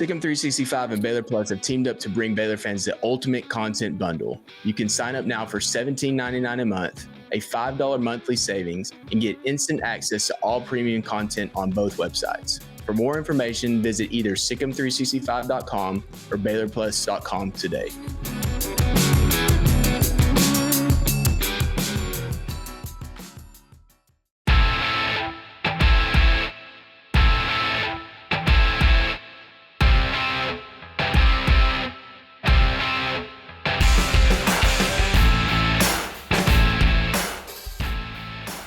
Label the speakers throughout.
Speaker 1: Sikkim 365 and Baylor Plus have teamed up to bring Baylor fans the ultimate content bundle. You can sign up now for $17.99 a month, a $5 monthly savings, and get instant access to all premium content on both websites. For more information, visit either sikkim365.com or baylorplus.com today.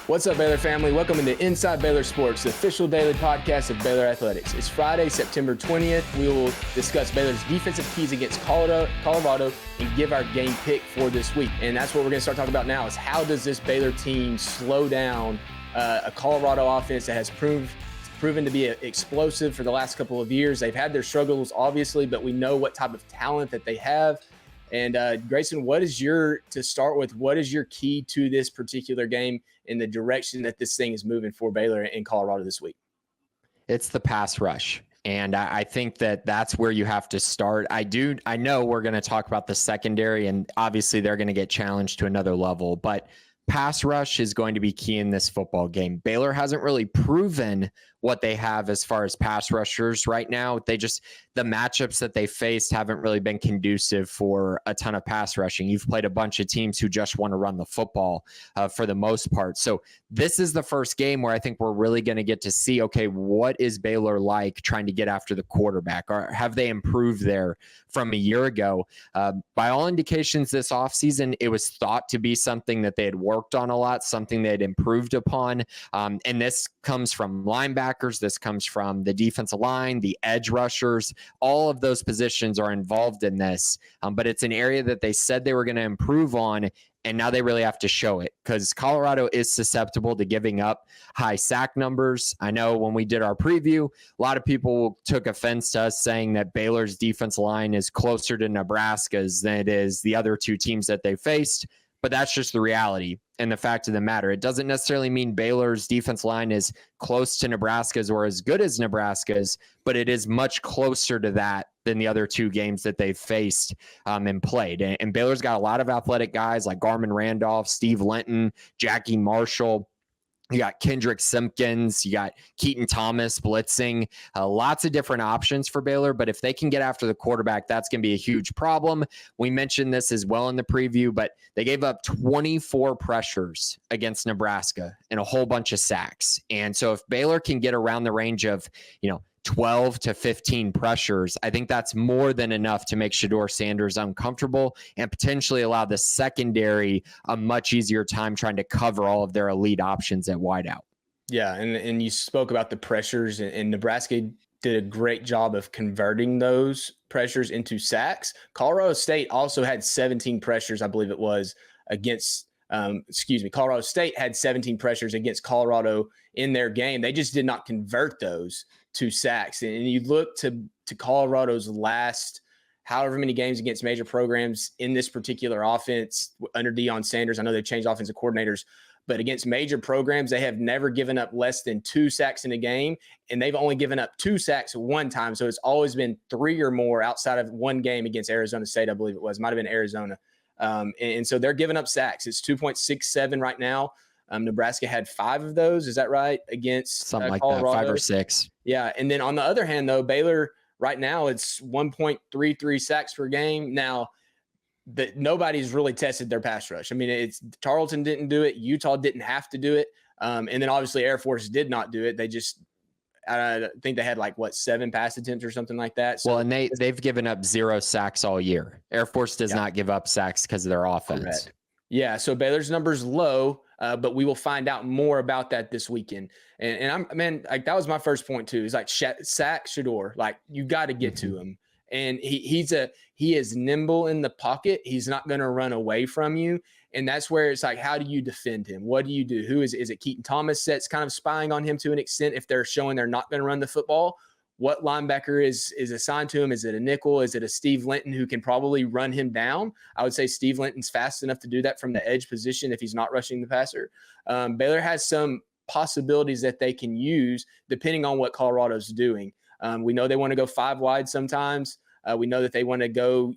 Speaker 1: What's up, Baylor family? Welcome into Inside Baylor Sports, the official daily podcast of Baylor Athletics. It's Friday, September 20th. We will discuss Baylor's defensive keys against Colorado and give our game pick for this week. And that's what we're going to start talking about now is how does this Baylor team slow down a Colorado offense that has proven to be explosive for the last couple of years. They've had their struggles, obviously, but we know what type of talent that they have. And Grayson, what is your key to this particular game in the direction that this thing is moving for Baylor in Colorado this week?
Speaker 2: It's the pass rush. And I think that that's where you have to start. I know we're going to talk about the secondary, and obviously they're going to get challenged to another level, but pass rush is going to be key in this football game. Baylor hasn't really proven what they have as far as pass rushers right now. The matchups that they faced haven't really been conducive for a ton of pass rushing. You've played a bunch of teams who just want to run the football for the most part. So this is the first game where I think we're really going to get to see, okay, what is Baylor like trying to get after the quarterback? Or have they improved there from a year ago? By all indications this offseason, it was thought to be something that they had worked on a lot, something they had improved upon. And this comes from linebackers. This comes from the defensive line, the edge rushers. All of those positions are involved in this, but it's an area that they said they were going to improve on, and now they really have to show it because Colorado is susceptible to giving up high sack numbers. I know when we did our preview, a lot of people took offense to us saying that Baylor's defense line is closer to Nebraska's than it is the other two teams that they faced. But that's just the reality and the fact of the matter. It doesn't necessarily mean Baylor's defense line is close to Nebraska's or as good as Nebraska's, but it is much closer to that than the other two games that they've faced and played. And Baylor's got a lot of athletic guys like Garmin Randolph, Steve Linton, Jackie Marshall. You got Kendrick Simpkins, you got Keaton Thomas blitzing, lots of different options for Baylor. But if they can get after the quarterback, that's going to be a huge problem. We mentioned this as well in the preview, but they gave up 24 pressures against Nebraska and a whole bunch of sacks. And so if Baylor can get around the range of, 12 to 15 pressures, I think that's more than enough to make Shedeur Sanders uncomfortable and potentially allow the secondary a much easier time trying to cover all of their elite options at wideout.
Speaker 1: Yeah, and you spoke about the pressures, and Nebraska did a great job of converting those pressures into sacks. Colorado State also had 17 pressures, I believe it was, against Colorado State had 17 pressures against Colorado in their game. They just did not convert those to sacks. And you look to Colorado's last however many games against major programs in this particular offense under Deion Sanders. I know they've changed offensive coordinators, but against major programs, they have never given up less than 2 sacks in a game, and they've only given up 2 sacks one time. So it's always been 3 or more outside of one game against Arizona State, I believe it was. Might have been Arizona. And so they're giving up sacks. It's 2.67 right now. Nebraska had 5 of those. Is that right? Against
Speaker 2: something like
Speaker 1: Colorado.
Speaker 2: that, 5 or 6.
Speaker 1: Yeah. And then on the other hand, though, Baylor right now, it's 1.33 sacks per game. Now, nobody's really tested their pass rush. I mean, it's Tarleton didn't do it. Utah didn't have to do it. And then obviously Air Force did not do it. They just, I think they had 7 pass attempts or something like that. So,
Speaker 2: well, and they've given up 0 sacks all year. Air Force does not give up sacks because of their offense.
Speaker 1: Correct. Yeah, so Baylor's number's low, but we will find out more about that this weekend. And that was my first point too. Is sack Shedeur. You got to get to him. And he is nimble in the pocket. He's not going to run away from you. And that's where it's how do you defend him? What do you do? Who is it Keaton Thomas that's kind of spying on him to an extent if they're showing they're not going to run the football? What linebacker is assigned to him? Is it a nickel? Is it a Steve Linton who can probably run him down? I would say Steve Linton's fast enough to do that from the edge position if he's not rushing the passer. Baylor has some possibilities that they can use depending on what Colorado's doing. We know they want to go 5 wide sometimes. We know that they want to go,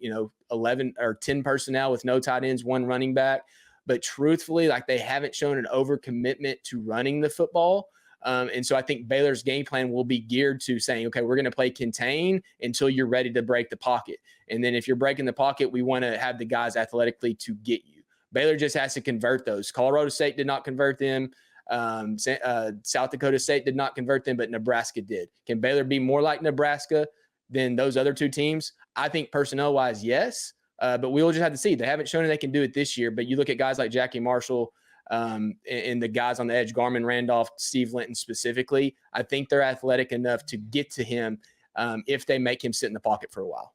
Speaker 1: 11 or 10 personnel with no tight ends, 1 running back. But truthfully, like, they haven't shown an overcommitment to running the football. And so I think Baylor's game plan will be geared to saying, okay, we're going to play contain until you're ready to break the pocket. And then if you're breaking the pocket, we want to have the guys athletically to get you. Baylor just has to convert those. Colorado State did not convert them. South Dakota State did not convert them, but Nebraska did. Can Baylor be more like Nebraska than those other 2 teams? I think personnel-wise, yes. But we'll just have to see. They haven't shown they can do it this year. But you look at guys like Jackie Marshall, and the guys on the edge, Garmin Randolph, Steve Linton specifically, I think they're athletic enough to get to him if they make him sit in the pocket for a while.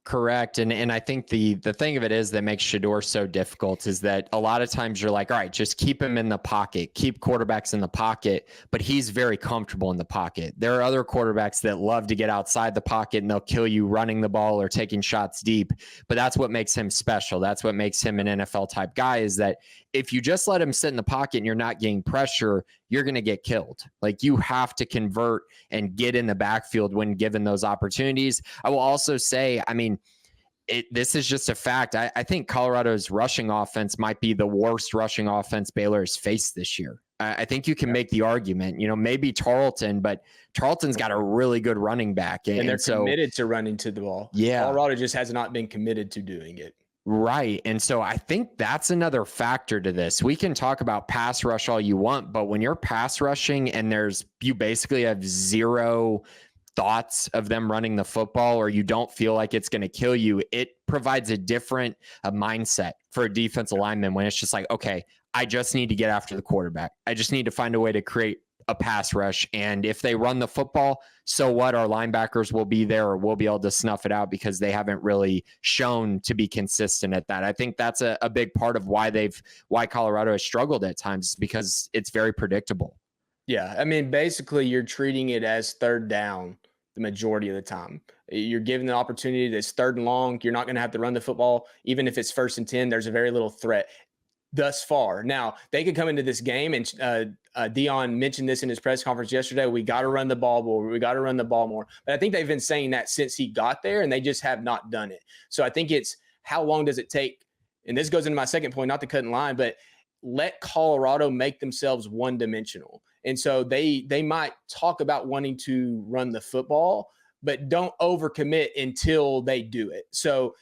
Speaker 2: Correct. And I think the thing of it is that makes Shedeur so difficult is that a lot of times you're like, all right, just keep him in the pocket, keep quarterbacks in the pocket, but he's very comfortable in the pocket. There are other quarterbacks that love to get outside the pocket and they'll kill you running the ball or taking shots deep, but that's what makes him special. That's what makes him an NFL type guy, is that if you just let him sit in the pocket and you're not getting pressure, you're going to get killed. Like, you have to convert and get in the backfield when given those opportunities. I will also say, I mean, this is just a fact. I think Colorado's rushing offense might be the worst rushing offense Baylor has faced this year. I think you can make the argument, maybe Tarleton, but Tarleton's got a really good running back.
Speaker 1: And they're committed to running to the ball.
Speaker 2: Yeah.
Speaker 1: Colorado just has not been committed to doing it.
Speaker 2: Right. And so I think that's another factor to this. We can talk about pass rush all you want, but when you're pass rushing and you basically have zero thoughts of them running the football, or you don't feel like it's going to kill you, it provides a different mindset for a defensive lineman when it's just like, okay, I just need to get after the quarterback. I just need to find a way to create a pass rush. And if they run the football, so what? Our linebackers will be there, or we'll be able to snuff it out, because they haven't really shown to be consistent at that. I think that's a big part of why Colorado has struggled at times, because it's very predictable.
Speaker 1: Yeah. I mean, basically you're treating it as third down the majority of the time. You're given the opportunity that's 3rd and long. You're not going to have to run the football. Even if it's 1st and 10, there's a very little threat thus far. Now, they could come into this game, and Dion mentioned this in his press conference yesterday. We got to run the ball more. We got to run the ball more. But I think they've been saying that since he got there, and they just have not done it. So I think it's, how long does it take? And this goes into my second point, not to cut in line, but let Colorado make themselves one-dimensional. And so they might talk about wanting to run the football, but don't overcommit until they do it. So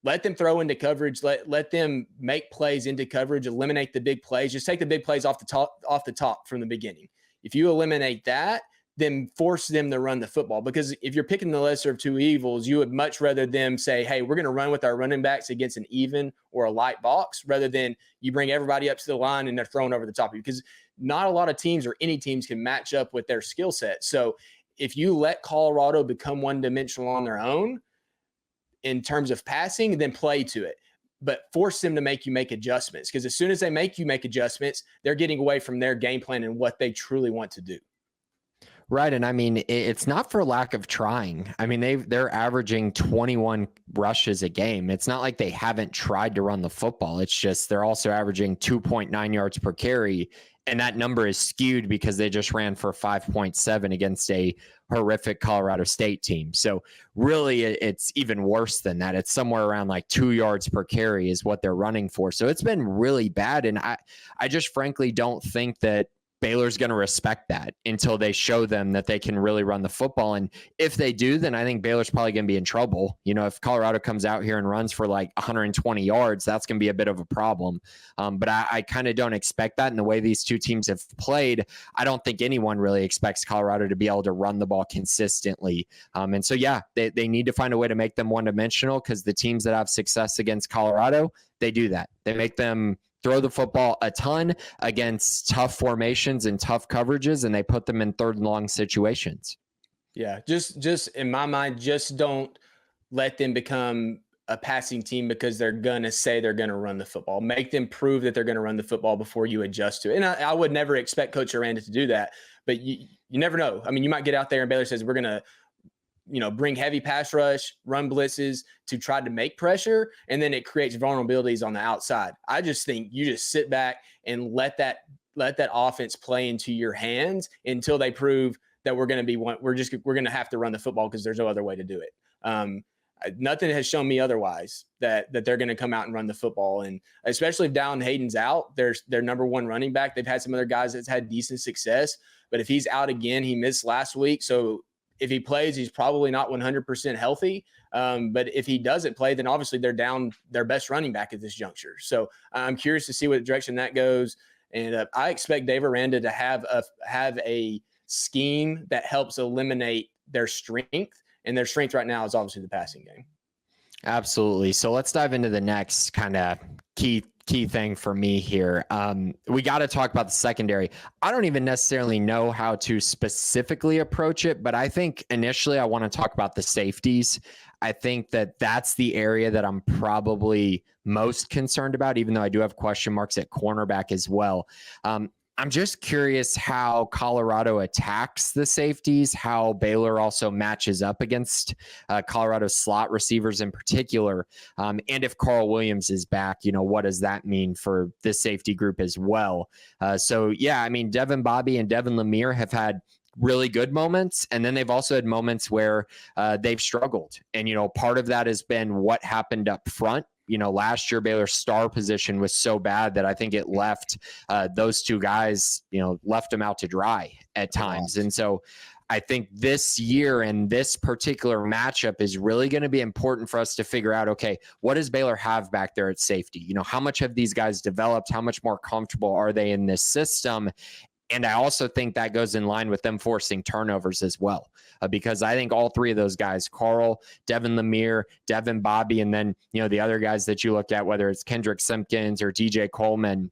Speaker 1: let them throw into coverage. Let them make plays into coverage. Eliminate the big plays. Just take the big plays off the top from the beginning. If you eliminate that, then force them to run the football. Because if you're picking the lesser of 2 evils, you would much rather them say, hey, we're going to run with our running backs against an even or a light box, rather than you bring everybody up to the line and they're thrown over the top of you. Because not a lot of teams, or any teams, can match up with their skill set. So if you let Colorado become one-dimensional on their own in terms of passing, then play to it. But force them to make you make adjustments, because as soon as they make you make adjustments, they're getting away from their game plan and what they truly want to do.
Speaker 2: Right. And I mean, it's not for lack of trying. I mean, they're averaging 21 rushes a game. It's not like they haven't tried to run the football. It's just they're also averaging 2.9 yards per carry. And that number is skewed because they just ran for 5.7 against a horrific Colorado State team. So really, it's even worse than that. It's somewhere around like 2 yards per carry is what they're running for. So it's been really bad. And I just frankly don't think that Baylor's going to respect that until they show them that they can really run the football. And if they do, then I think Baylor's probably going to be in trouble. If Colorado comes out here and runs for like 120 yards, that's going to be a bit of a problem. But I kind of don't expect that in the way these two teams have played. I don't think anyone really expects Colorado to be able to run the ball consistently. And so, yeah, they need to find a way to make them one-dimensional, because the teams that have success against Colorado, they do that. They make them throw the football a ton against tough formations and tough coverages, and they put them in 3rd and long situations.
Speaker 1: Yeah, just in my mind, just don't let them become a passing team because they're going to say they're going to run the football. Make them prove that they're going to run the football before you adjust to it. And I would never expect Coach Aranda to do that, but you never know. I mean, you might get out there and Baylor says, we're going to bring heavy pass rush, run blitzes to try to make pressure, and then it creates vulnerabilities on the outside. I just think you just sit back and let that offense play into your hands until they prove that we're going to have to run the football because there's no other way to do it. Nothing has shown me otherwise that they're going to come out and run the football. And especially if Dallin Hayden's out, their number one running back. They've had some other guys that's had decent success, but if he's out again, he missed last week. So if he plays, he's probably not 100% healthy. But if he doesn't play, then obviously they're down their best running back at this juncture. So I'm curious to see what direction that goes. And I expect Dave Aranda to have a scheme that helps eliminate their strength. And their strength right now is obviously the passing game.
Speaker 2: Absolutely. So let's dive into the next kind of key thing for me here. We got to talk about the secondary. I don't even necessarily know how to specifically approach it, but I think initially I want to talk about the safeties. I think that that's the area that I'm probably most concerned about, even though I do have question marks at cornerback as well. I'm just curious how Colorado attacks the safeties, how Baylor also matches up against Colorado's slot receivers in particular. And if Carl Williams is back, what does that mean for this safety group as well? Devin Bobby and Devin Lemire have had really good moments. And then they've also had moments where they've struggled. And, part of that has been what happened up front. Last year, Baylor's star position was so bad that I think it left those two guys, left them out to dry at times. And so I think this year and this particular matchup is really going to be important for us to figure out, okay, what does Baylor have back there at safety? How much have these guys developed? How much more comfortable are they in this system? And I also think that goes in line with them forcing turnovers as well, because I think all three of those guys, Carl, Devin Lemire, Devin Bobby, and then, the other guys that you look at, whether it's Kendrick Simpkins or DJ Coleman,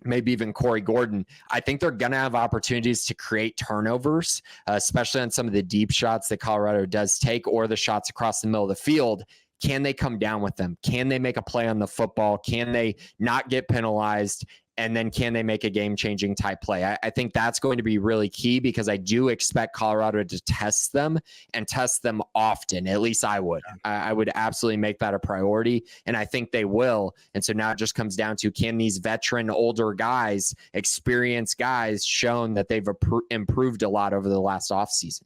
Speaker 2: maybe even Corey Gordon, I think they're going to have opportunities to create turnovers, especially on some of the deep shots that Colorado does take or the shots across the middle of the field. Can they come down with them? Can they make a play on the football? Can they not get penalized? And then can they make a game-changing type play? I think that's going to be really key, because I do expect Colorado to test them and test them often. At least I would. I would absolutely make that a priority, and I think they will. And so now it just comes down to, can these veteran, older guys, experienced guys, shown that they've improved a lot over the last offseason?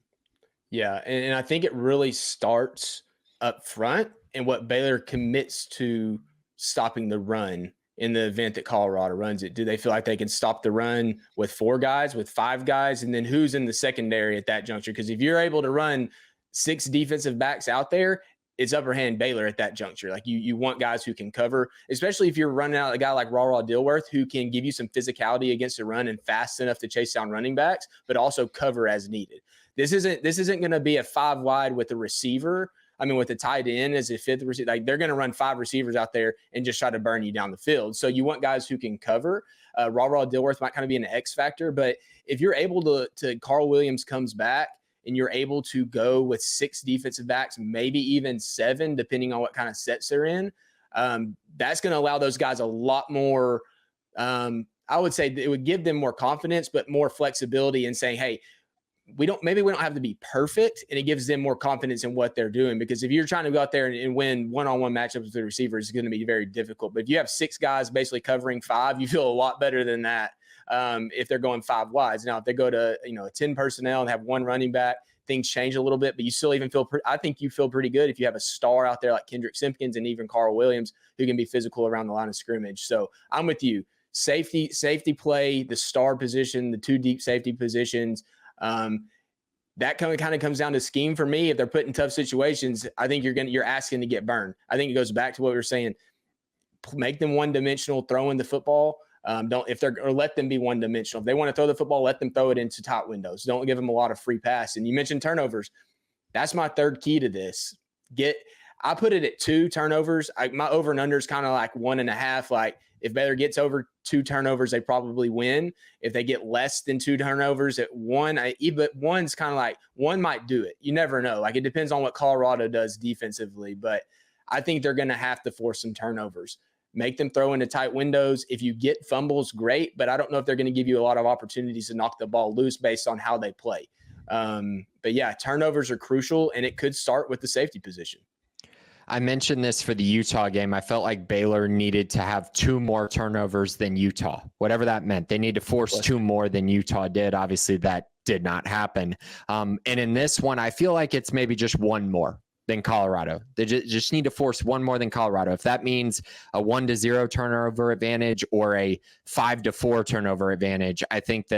Speaker 1: Yeah, and I think it really starts up front and what Baylor commits to stopping the run in the event that Colorado runs it. Do they feel like they can stop the run with 4 guys, with 5 guys? And then who's in the secondary at that juncture? Because if you're able to run 6 defensive backs out there, it's upper hand Baylor at that juncture. Like you want guys who can cover, especially if you're running out a guy like Raw Dilworth, who can give you some physicality against the run and fast enough to chase down running backs, but also cover as needed. This isn't going to be a 5 wide with a receiver. With the tight end as a 5th receiver, like they're going to run 5 receivers out there and just try to burn you down the field. So you want guys who can cover. Raw Dilworth might kind of be an X factor, but if you're able to Carl Williams comes back and you're able to go with 6 defensive backs, maybe even 7, depending on what kind of sets they're in, that's going to allow those guys a lot more. I would say it would give them more confidence, but more flexibility in saying, hey, we don't have to be perfect, and it gives them more confidence in what they're doing. Because if you're trying to go out there and win one-on-one matchups with the receivers, it's going to be very difficult. But if you have 6 guys basically covering 5, you feel a lot better than that if they're going 5 wides. Now, if they go to 10 personnel and have 1 running back, things change a little bit, but you still even I think you feel pretty good if you have a star out there like Kendrick Simpkins and even Carl Williams, who can be physical around the line of scrimmage. So I'm with you. Safety play, the star position, the 2 deep safety positions. That kind of comes down to scheme for me. If they're put in tough situations, I think you're asking to get burned. I think it goes back to what we were saying. Make them one-dimensional, throwing the football. Let them be one-dimensional. If they want to throw the football, let them throw it into tight windows. Don't give them a lot of free pass. And you mentioned turnovers. That's my third key to this. I put it at 2 turnovers. My over and under is kind of like 1.5. Like if Baylor gets over 2 turnovers, they probably win. If they get less than 2 turnovers at 1, but 1's kind of like 1 might do it. You never know. Like it depends on what Colorado does defensively, but I think they're going to have to force some turnovers. Make them throw into tight windows. If you get fumbles, great, but I don't know if they're going to give you a lot of opportunities to knock the ball loose based on how they play. But yeah, turnovers are crucial, and it could start with the safety position.
Speaker 2: I mentioned this for the Utah game. I felt like Baylor needed to have 2 more turnovers than Utah, whatever that meant. They need to force 2 more than Utah did. Obviously, that did not happen. And in this one, I feel like it's maybe just 1 more than Colorado. They just need to force 1 more than Colorado. If that means a 1-0 turnover advantage or a 5-4 turnover advantage, I think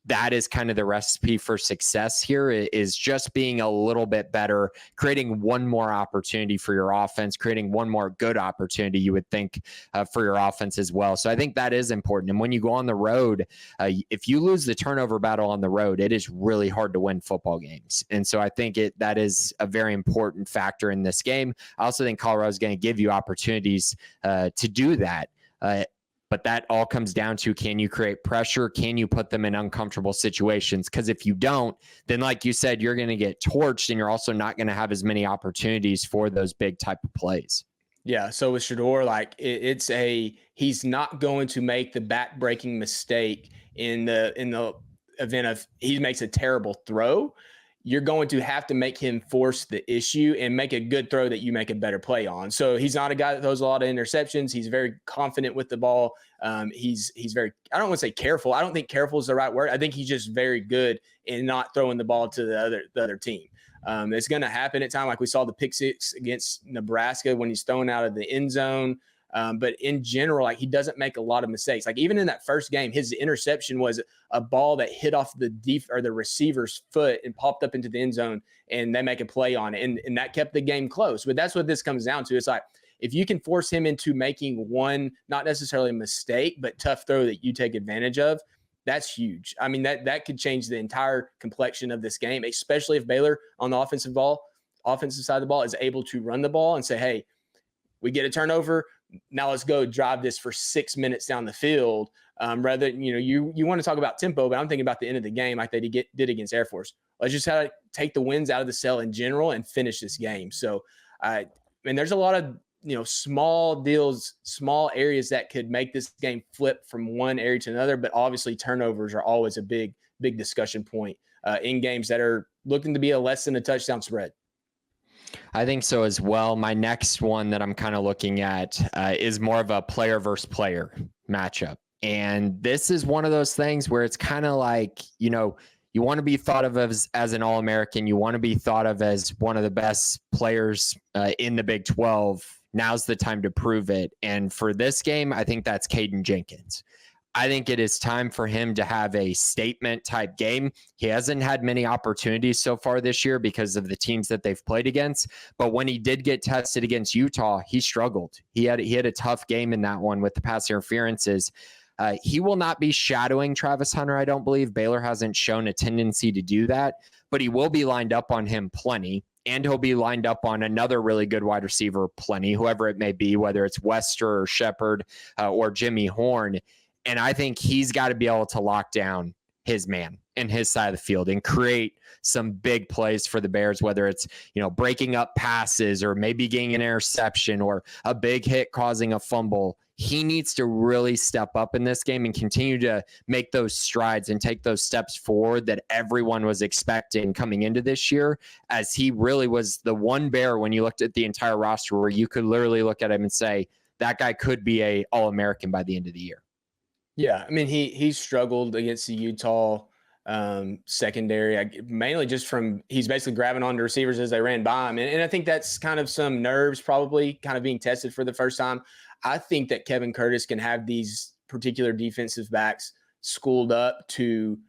Speaker 2: that is kind of the recipe for success here, is just being a little bit better, creating 1 more opportunity for your offense, creating 1 more good opportunity, you would think, for your offense as well. So I think that is important. And when you go on the road, if you lose the turnover battle on the road, it is really hard to win football games. And so I think that is a very important factor in this game. I also think Colorado is going to give you opportunities to do that. But that all comes down to, can you create pressure? Can you put them in uncomfortable situations? Because if you don't, then like you said, you're going to get torched, and you're also not going to have as many opportunities for those big type of plays.
Speaker 1: Yeah. So with Shedeur, like he's not going to make the back-breaking mistake in the event of he makes a terrible throw. You're going to have to make him force the issue and make a good throw that you make a better play on. So he's not a guy that throws a lot of interceptions. He's very confident with the ball. He's very, I don't want to say careful. I don't think careful is the right word. I think he's just very good in not throwing the ball to the other team. It's going to happen at times, like we saw the pick 6 against Nebraska when he's thrown out of the end zone. But in general, like, he doesn't make a lot of mistakes. Like, even in that first game, his interception was a ball that hit off the receiver's foot and popped up into the end zone, and they make a play on it. And that kept the game close. But that's what this comes down to. It's like, if you can force him into making one, not necessarily a mistake, but tough throw that you take advantage of, that's huge. I mean, that could change the entire complexion of this game, especially if Baylor on the offensive side of the ball is able to run the ball and say, hey, we get a turnover. Now let's go drive this for 6 minutes down the field. Rather, you want to talk about tempo, but I'm thinking about the end of the game like they did against Air Force. Let's just have to take the wins out of the cell in general and finish this game. So, there's a lot of small deals, small areas that could make this game flip from one area to another. But obviously, turnovers are always a big discussion point in games that are looking to be a less than a touchdown spread.
Speaker 2: I think so as well. My next one that I'm kind of looking at is more of a player versus player matchup. And this is one of those things where it's kind of like, you want to be thought of as an All-American. You want to be thought of as one of the best players in the Big 12. Now's the time to prove it. And for this game, I think that's Caden Jenkins. I think it is time for him to have a statement type game. He hasn't had many opportunities so far this year because of the teams that they've played against. But when he did get tested against Utah, he struggled. He had a tough game in that one with the pass interferences. He will not be shadowing Travis Hunter, I don't believe. Baylor hasn't shown a tendency to do that, but he will be lined up on him plenty. And he'll be lined up on another really good wide receiver plenty, whoever it may be, whether it's Wester or Shepard or Jimmy Horn. And I think he's got to be able to lock down his man and his side of the field and create some big plays for the Bears, whether it's, breaking up passes or maybe getting an interception or a big hit causing a fumble. He needs to really step up in this game and continue to make those strides and take those steps forward that everyone was expecting coming into this year, as he really was the one Bear when you looked at the entire roster where you could literally look at him and say, that guy could be a All-American by the end of the year.
Speaker 1: Yeah, I mean, he struggled against the Utah secondary, mainly just from he's basically grabbing onto receivers as they ran by him. And I think that's kind of some nerves probably kind of being tested for the first time. I think that Kevin Curtis can have these particular defensive backs schooled up to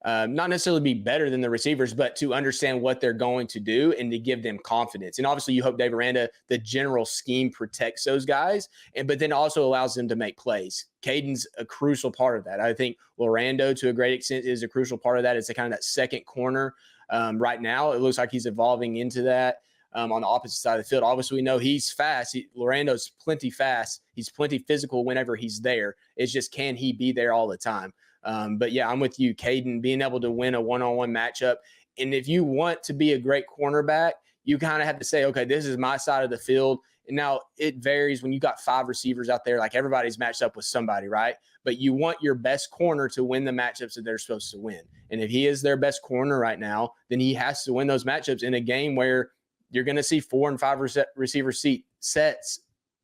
Speaker 1: not necessarily be better than the receivers, but to understand what they're going to do and to give them confidence. And obviously you hope Dave Aranda, the general scheme, protects those guys, but then also allows them to make plays. Caden's a crucial part of that. I think Lorando, to a great extent, is a crucial part of that. It's a kind of that second corner. Right now, it looks like he's evolving into that on the opposite side of the field. Obviously, we know he's fast. Lorando's plenty fast. He's plenty physical whenever he's there. It's just, can he be there all the time? But yeah, I'm with you, Caden, being able to win a one-on-one matchup. And if you want to be a great cornerback, you kind of have to say, okay, this is my side of the field. And now it varies when you got 5 receivers out there, like everybody's matched up with somebody, right? But you want your best corner to win the matchups that they're supposed to win. And if he is their best corner right now, then he has to win those matchups in a game where you're going to see 4 and 5 receiver sets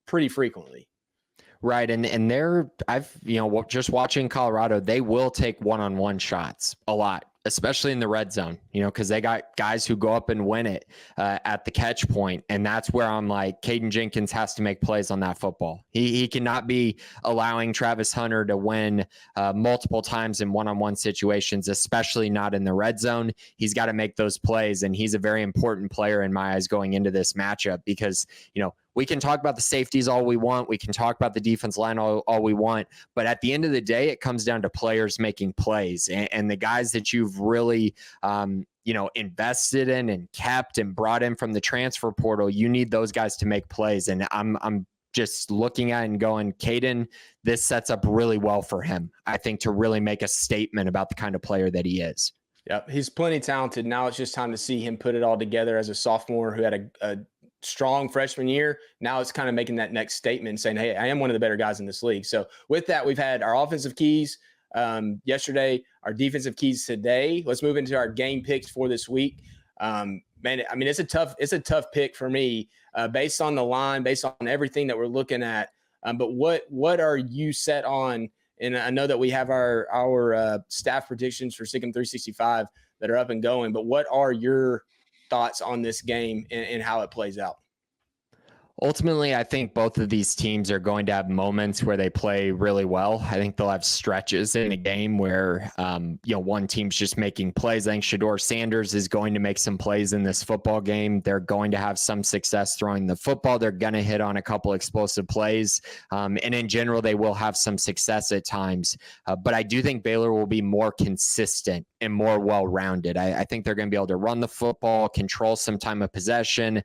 Speaker 1: pretty frequently.
Speaker 2: Right. And they're, just watching Colorado, they will take one-on-one shots a lot, especially in the red zone, because they got guys who go up and win it at the catch point. And that's where I'm like, Caden Jenkins has to make plays on that football. He cannot be allowing Travis Hunter to win multiple times in one-on-one situations, especially not in the red zone. He's got to make those plays. And he's a very important player in my eyes going into this matchup because, we can talk about the safeties all we want. We can talk about the defense line all we want. But at the end of the day, it comes down to players making plays. And the guys that you've really, invested in and kept and brought in from the transfer portal, you need those guys to make plays. And I'm just looking at it and going, Caden, this sets up really well for him, I think, to really make a statement about the kind of player that he is.
Speaker 1: Yeah, he's plenty talented. Now it's just time to see him put it all together as a sophomore who had a strong freshman year. Now it's kind of making that next statement saying, hey, I am one of the better guys in this league. So with that, we've had our offensive keys yesterday, our defensive keys today. Let's move into our game picks for this week. It's a tough pick for me based on the line, based on everything that we're looking at. But what are you set on? And I know that we have our staff predictions for Sikkim 365 that are up and going, but what are your thoughts on this game and how it plays out?
Speaker 2: Ultimately, I think both of these teams are going to have moments where they play really well. I think they'll have stretches in a game where, one team's just making plays. I think Shedeur Sanders is going to make some plays in this football game. They're going to have some success throwing the football. They're going to hit on a couple explosive plays. And in general, they will have some success at times. But I do think Baylor will be more consistent and more well-rounded. I think they're going to be able to run the football, control some time of possession,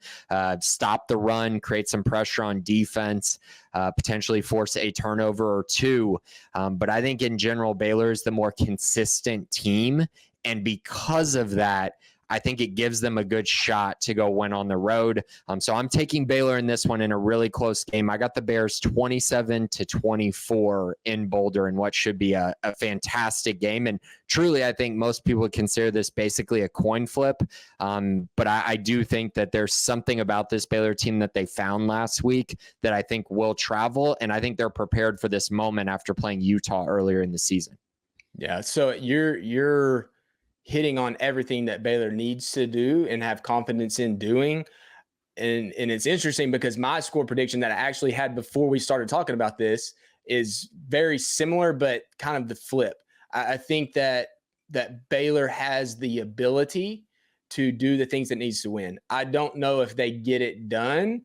Speaker 2: stop the run, create some pressure on defense, potentially force a turnover or two. But I think in general, Baylor is the more consistent team. And because of that, I think it gives them a good shot to go win on the road. So I'm taking Baylor in this one in a really close game. I got the Bears 27-24 in Boulder in what should be a fantastic game. And truly, I think most people would consider this basically a coin flip. But I do think that there's something about this Baylor team that they found last week that I think will travel. And I think they're prepared for this moment after playing Utah earlier in the season.
Speaker 1: Yeah. So you're hitting on everything that Baylor needs to do and have confidence in doing. And it's interesting because my score prediction that I actually had before we started talking about this is very similar, but kind of the flip. I think that Baylor has the ability to do the things it needs to win. I don't know if they get it done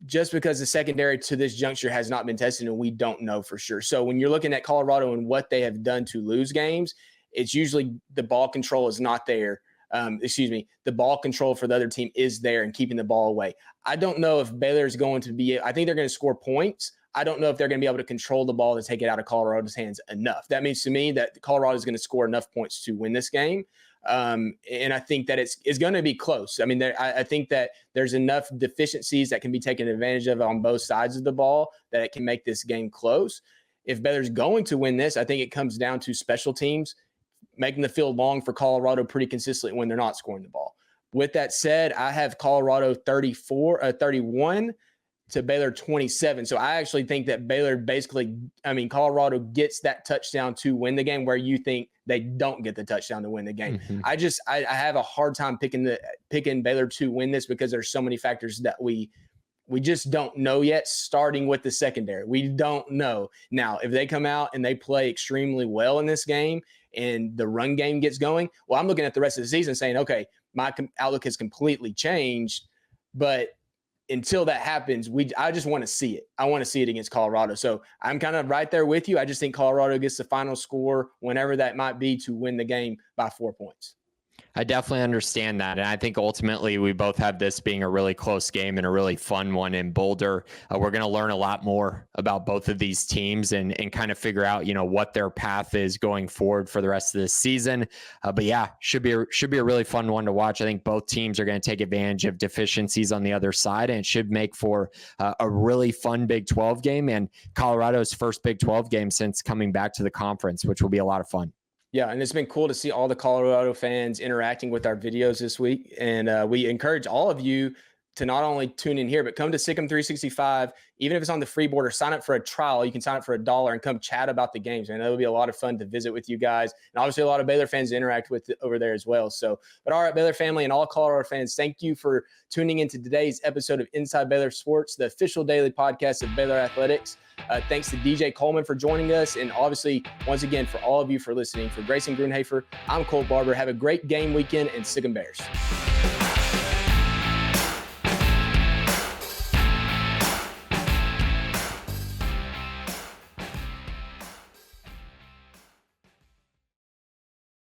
Speaker 1: just because the secondary to this juncture has not been tested and we don't know for sure. So when you're looking at Colorado and what they have done to lose games, it's usually the ball control is not there. The ball control for the other team is there and keeping the ball away. I don't know if Baylor is going to be – I think they're going to score points. I don't know if they're going to be able to control the ball to take it out of Colorado's hands enough. That means to me that Colorado is going to score enough points to win this game. And I think that it's going to be close. I mean, I think that there's enough deficiencies that can be taken advantage of on both sides of the ball that it can make this game close. If Baylor's going to win this, I think it comes down to special teams making the field long for Colorado pretty consistently when they're not scoring the ball. With that said, I have Colorado 31 to Baylor 27. So I actually think that Baylor Colorado gets that touchdown to win the game where you think they don't get the touchdown to win the game. Mm-hmm. I have a hard time picking Baylor to win this because there's so many factors that we just don't know yet, starting with the secondary. We don't know. Now, if they come out and they play extremely well in this game and the run game gets going, well, I'm looking at the rest of the season saying, okay, my outlook has completely changed. But until that happens, I just want to see it. I want to see it against Colorado. So I'm kind of right there with you. I just think Colorado gets the final score, whenever that might be, to win the game by 4 points.
Speaker 2: I definitely understand that. And I think ultimately we both have this being a really close game and a really fun one in Boulder. We're going to learn a lot more about both of these teams and kind of figure out, what their path is going forward for the rest of this season. But yeah, should be a really fun one to watch. I think both teams are going to take advantage of deficiencies on the other side, and it should make for a really fun Big 12 game and Colorado's first Big 12 game since coming back to the conference, which will be a lot of fun.
Speaker 1: Yeah, and it's been cool to see all the Colorado fans interacting with our videos this week. And we encourage all of you to not only tune in here, but come to Sikkim 365, even if it's on the free board, or sign up for a trial. You can sign up for $1 and come chat about the games. And that'll be a lot of fun to visit with you guys. And obviously a lot of Baylor fans to interact with over there as well. So, but all right, Baylor family and all Colorado fans, thank you for tuning into today's episode of Inside Baylor Sports, the official daily podcast of Baylor Athletics. Thanks to DJ Coleman for joining us. And obviously, once again, for all of you for listening. For Grayson Grunhafer, I'm Colt Barber. Have a great game weekend, and Sikkim Bears.